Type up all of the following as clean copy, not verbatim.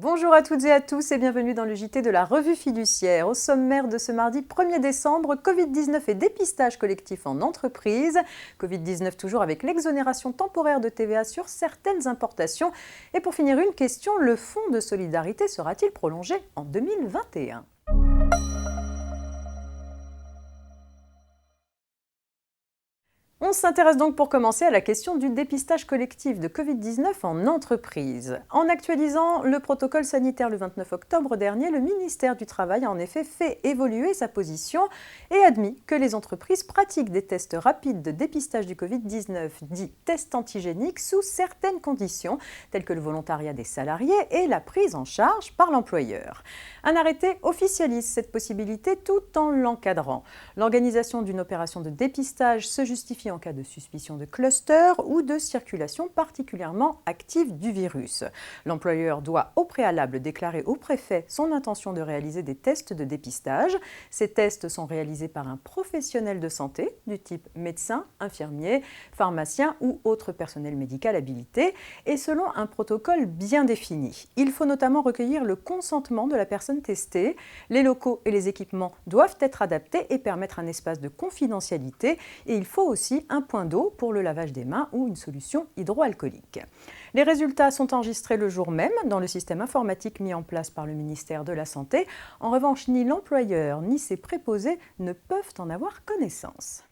Bonjour à toutes et à tous et bienvenue dans le JT de la Revue Fiduciaire. Au sommaire de ce mardi 1er décembre, Covid-19 et dépistage collectif en entreprise. Covid-19 toujours avec l'exonération temporaire de TVA sur certaines importations. Et pour finir, une question, le fonds de solidarité sera-t-il prolongé en 2021 ? On s'intéresse donc pour commencer à la question du dépistage collectif de Covid-19 en entreprise. En actualisant le protocole sanitaire le 29 octobre dernier, le ministère du Travail a en effet fait évoluer sa position et admis que les entreprises pratiquent des tests rapides de dépistage du Covid-19, dits tests antigéniques, sous certaines conditions, telles que le volontariat des salariés et la prise en charge par l'employeur. Un arrêté officialise cette possibilité tout en l'encadrant. L'organisation d'une opération de dépistage se justifie en cas de suspicion de cluster ou de circulation particulièrement active du virus. L'employeur doit au préalable déclarer au préfet son intention de réaliser des tests de dépistage. Ces tests sont réalisés par un professionnel de santé du type médecin, infirmier, pharmacien ou autre personnel médical habilité et selon un protocole bien défini. Il faut notamment recueillir le consentement de la personne testée. Les locaux et les équipements doivent être adaptés et permettre un espace de confidentialité et il faut aussi un point d'eau pour le lavage des mains ou une solution hydroalcoolique. Les résultats sont enregistrés le jour même dans le système informatique mis en place par le ministère de la Santé. En revanche, ni l'employeur ni ses préposés ne peuvent en avoir connaissance.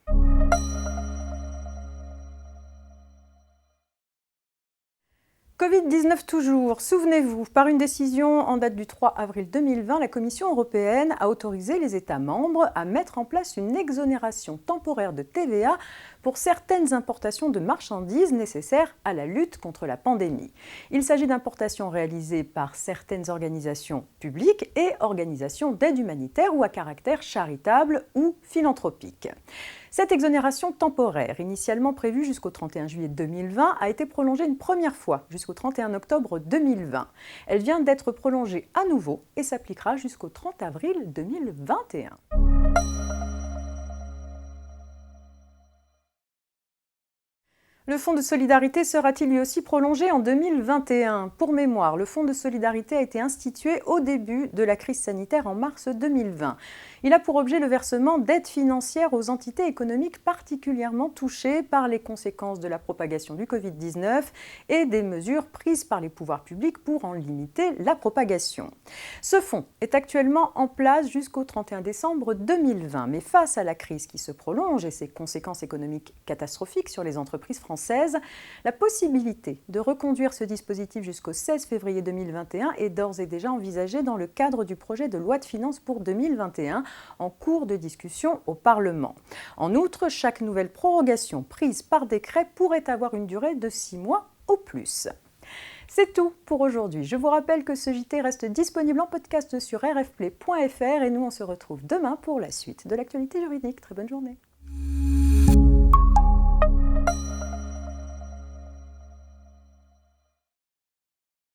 Covid-19 toujours. Souvenez-vous, par une décision en date du 3 avril 2020, la Commission européenne a autorisé les États membres à mettre en place une exonération temporaire de TVA pour certaines importations de marchandises nécessaires à la lutte contre la pandémie. Il s'agit d'importations réalisées par certaines organisations publiques et organisations d'aide humanitaire ou à caractère charitable ou philanthropique. Cette exonération temporaire, initialement prévue jusqu'au 31 juillet 2020, a été prolongée une première fois jusqu'au 31 octobre 2020. Elle vient d'être prolongée à nouveau et s'appliquera jusqu'au 30 avril 2021. Le fonds de solidarité sera-t-il lui aussi prolongé en 2021 ? Pour mémoire, le fonds de solidarité a été institué au début de la crise sanitaire en mars 2020. Il a pour objet le versement d'aides financières aux entités économiques particulièrement touchées par les conséquences de la propagation du Covid-19 et des mesures prises par les pouvoirs publics pour en limiter la propagation. Ce fonds est actuellement en place jusqu'au 31 décembre 2020, mais face à la crise qui se prolonge et ses conséquences économiques catastrophiques sur les entreprises françaises, la possibilité de reconduire ce dispositif jusqu'au 16 février 2021 est d'ores et déjà envisagée dans le cadre du projet de loi de finances pour 2021 en cours de discussion au Parlement. En outre, chaque nouvelle prorogation prise par décret pourrait avoir une durée de 6 mois au plus. C'est tout pour aujourd'hui. Je vous rappelle que ce JT reste disponible en podcast sur rfplay.fr et nous on se retrouve demain pour la suite de l'actualité juridique. Très bonne journée.